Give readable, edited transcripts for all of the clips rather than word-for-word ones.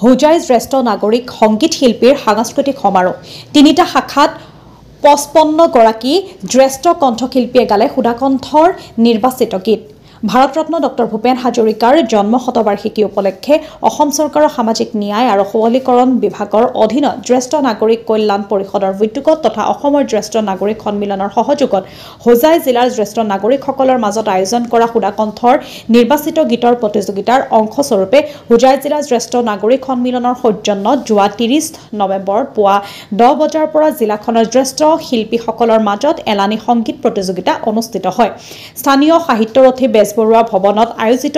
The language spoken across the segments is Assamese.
হোজাই জ্যেষ্ঠ নাগৰিক সংগীত শিল্পীৰ সাংস্কৃতিক সমাৰোহ। তিনিটা শাখাত 55 গৰাকী জ্যেষ্ঠ কণ্ঠশিল্পীয়ে গালে সুধাকণ্ঠৰ নিৰ্বাচিত গীত। ভাৰতৰত্ন ডক্টৰ ভূপেন হাজৰিকাৰ জন্ম শতবাৰ্ষিকী উপলক্ষে অসম চৰকাৰৰ সামাজিক ন্যায় আৰু সবলীকৰণ বিভাগৰ অধীনত জ্যেষ্ঠ নাগৰিক কল্যাণ পৰিষদৰ উদ্যোগত তথা অসমৰ জ্যেষ্ঠ নাগৰিক সন্মিলনৰ সহযোগত হোজাই জিলাৰ জ্যেষ্ঠ নাগৰিকসকলৰ মাজত আয়োজন কৰা সুধাকণ্ঠৰ নিৰ্বাচিত গীতৰ প্ৰতিযোগিতাৰ অংশস্বৰূপে হোজাই জিলা জ্যেষ্ঠ নাগৰিক সন্মিলনৰ সৌজন্যত যোৱা 30 নৱেম্বৰ পুৱা 10 বজাৰ পৰা জিলাখনৰ জ্যেষ্ঠ শিল্পীসকলৰ মাজত এলানি সংগীত প্ৰতিযোগিতা অনুষ্ঠিত হয়। স্থানীয় সাহিত্যৰথী বেজবৰুৱা ভৱনত আয়োজিত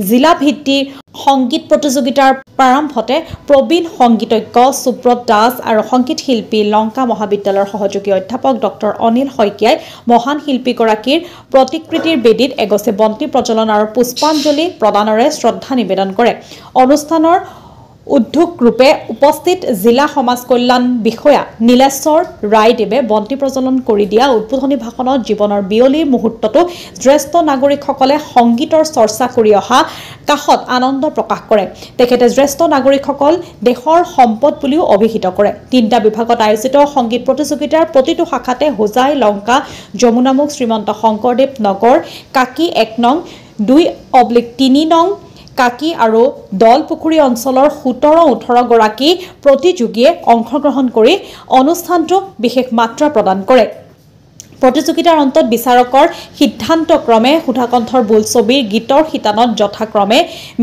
জিলা ভিত্তিক সংগীত প্ৰতিযোগিতাৰ প্ৰাৰম্ভতে প্ৰবীণ সংগীতজ্ঞ সুব্ৰত দাস আৰু সংগীত শিল্পী লংকা মহাবিদ্যালয়ৰ সহযোগী অধ্যাপক ডক্টৰ অনিল শইকীয়াই মহান শিল্পীগৰাকীৰ প্ৰতিকৃতিৰ বেদীত এগছি বন্তি প্ৰজ্বলন আৰু পুষ্পাঞ্জলি প্ৰদানেৰে শ্ৰদ্ধা নিবেদন কৰে। অনুষ্ঠানৰ উদ্যোগ ৰূপে উপস্থিত জিলা সমাজ কল্যাণ বিষয়া নীলেশ্বৰ ৰায়দেৱে বন্তি প্ৰজ্বলন কৰি দিয়া উদ্বোধনী ভাষণত জীৱনৰ বিয়লিৰ মুহূৰ্ততো জ্যেষ্ঠ নাগৰিকসকলে সংগীতৰ চৰ্চা কৰি অহা কাষত আনন্দ প্ৰকাশ কৰে। তেখেতে জ্যেষ্ঠ নাগৰিকসকল দেশৰ সম্পদ বুলিও অভিহিত কৰে। তিনিটা বিভাগত আয়োজিত সংগীত প্ৰতিযোগিতাৰ প্ৰতিটো শাখাতে হোজাই, লংকা, যমুনামুখ, শ্ৰীমন্ত শংকৰদেৱ নগৰ, কাকি 1 নং, 2/3 নং, কাকি আৰু দলপুখুৰী অঞ্চলৰ 17-18 গৰাকী প্ৰতিযোগীয়ে অংশগ্ৰহণ কৰি অনুষ্ঠানটো বিশেষ মাত্ৰা প্ৰদান কৰে। প্ৰতিযোগিতাৰ অন্তত বিচাৰকৰ সিদ্ধান্তক্ৰমে সুধাকণ্ঠৰ বোলছবিৰ গীতৰ শিতানত যথাক্ৰমে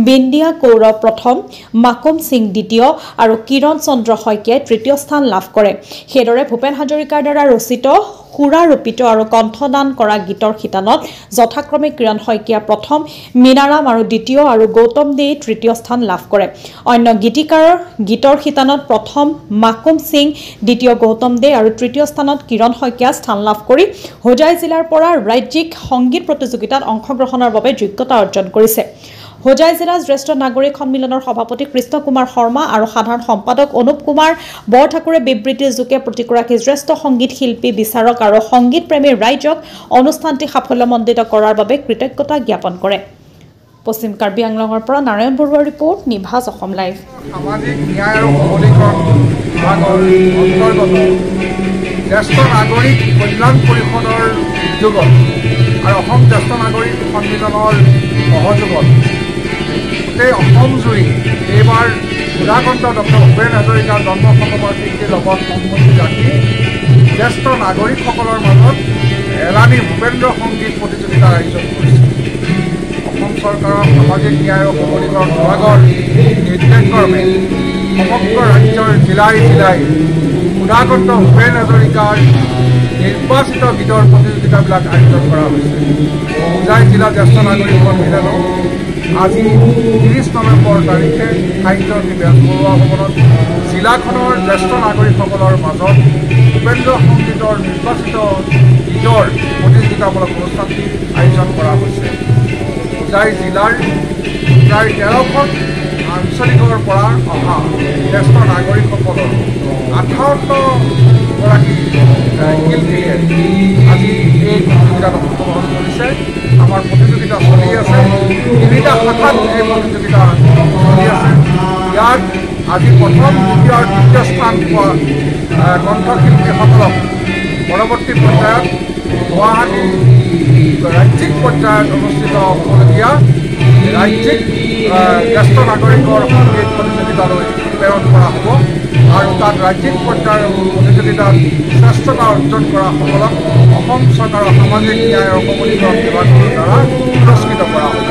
বিন্দিয়া কৌৰৱ প্ৰথম, মাকুম সিং দ্বিতীয় আৰু কিৰণ চন্দ্ৰ শইকীয়াই তৃতীয় স্থান লাভ কৰে। সেইদৰে ভূপেন হাজৰিকাৰ দ্বাৰা ৰচিত সুৰাৰোপিত আৰু কণ্ঠদান কৰা গীতৰ শিতানত যথাক্ৰমে কিৰণ শইকীয়া প্ৰথম, মীনাৰাম আৰু দ্বিতীয় আৰু গৌতম দেই তৃতীয় স্থান লাভ কৰে। অন্য গীতিকাৰৰ গীতৰ শিতানত প্ৰথম মাকুম সিং, দ্বিতীয় গৌতম দে আৰু তৃতীয় স্থানত কিৰণ শইকীয়া স্থান লাভ কৰি হোজাই জিলাৰ পৰা ৰাজ্যিক সংগীত প্ৰতিযোগিতাত অংশগ্ৰহণৰ বাবে যোগ্যতা অৰ্জন কৰিছে। হোজাই জিলা জ্যেষ্ঠ নাগৰিক সন্মিলনৰ সভাপতি কৃষ্ণ কুমাৰ শৰ্মা আৰু সাধাৰণ সম্পাদক অনুপ কুমাৰ বৰঠাকুৰে বিবৃতিৰ যোগে প্ৰতিগৰাকী জ্যেষ্ঠ সংগীত শিল্পী, বিচাৰক আৰু সংগীত প্ৰেমী ৰাইজক অনুষ্ঠানটি সাফল্যমণ্ডিত কৰাৰ বাবে কৃতজ্ঞতা জ্ঞাপন কৰে। পশ্চিম কাৰ্বি আংলঙৰ পৰা নাৰায়ণ বৰুৱাৰ ৰিপৰ্ট, নিভাজ অসম লাইভ। সামাজিক ন্যায় আৰু সবলীকৰণ বিভাগৰ অন্তৰ্গত জ্যেষ্ঠ নাগৰিক কল্যাণ পৰিষদৰ উদ্যোগত আৰু অসম জ্যেষ্ঠ নাগৰিক সন্মিলনৰ সহযোগত গোটেই অসম জুৰি এইবাৰ সুধাকণ্ঠ ডক্টৰ ভূপেন হাজৰিকাৰ জন্ম শতবাৰ্ষিকীৰ লগত সংগতি ৰাখি জ্যেষ্ঠ নাগৰিকসকলৰ মাজত এলানি ভূপেন্দ্ৰ সংগীত প্ৰতিযোগিতাৰ আয়োজন কৰিছে। অসম চৰকাৰৰ সামাজিক ন্যায় আৰু সবলীকৰণ বিভাগৰ নিৰ্দেশক্ৰমে সমগ্ৰ ৰাজ্যৰ জিলাই জিলাই সুধাকণ্ঠ ভূপেন হাজৰিকাৰ নিৰ্বাচিত গীতৰ প্ৰতিযোগিতাবিলাক আয়োজন কৰা হৈছে। হোজাই জিলা জ্যেষ্ঠ নাগৰিক সন্মিলনো আজি 30 নৱেম্বৰ তাৰিখে সাহিত্যৰথী বেজবৰুৱা ভৱনত জিলাখনৰ জ্যেষ্ঠ নাগৰিকসকলৰ মাজত ভূপেন্দ্ৰ সংগীতৰ নিৰ্বাচিত গীতৰ প্ৰতিযোগিতামূলক অনুষ্ঠানটি আয়োজন কৰা হৈছে। হোজাই জিলাৰ প্ৰায় 13খন আঞ্চলিকৰ পৰা অহা জ্যেষ্ঠ নাগৰিকসকলৰ 58 গৰাকী শিল্পীয়ে আজি এই প্ৰতিযোগিতাত অংশগ্ৰহণ কৰিছে। আমাৰ প্ৰতিযোগিতা চলি আছে, 3টা শাখাত এই প্ৰতিযোগিতা চলি আছে। ইয়াত আজি প্ৰথম, দ্বিতীয় আৰু তৃতীয় স্থান পোৱা কণ্ঠশিল্পীসকলক পৰৱৰ্তী পৰ্যায়ত গুৱাহাটী ৰাজ্যিক পৰ্যায়ত অনুষ্ঠিত হ'বলগীয়া ৰাজ্যিক জ্যেষ্ঠ নাগৰিকৰ সংগীত প্ৰতিযোগিতালৈ প্ৰেৰণ কৰা হ'ব আৰু তাত ৰাজ্যিক পৰ্যায়ৰ প্ৰতিযোগিতাত শ্ৰেষ্ঠতা অৰ্জন কৰা সকলক অসম চৰকাৰৰ সামাজিক ন্যায় আৰু সবলীকৰণ বিভাগৰ দ্বাৰা পুৰস্কৃত কৰা হ'ব।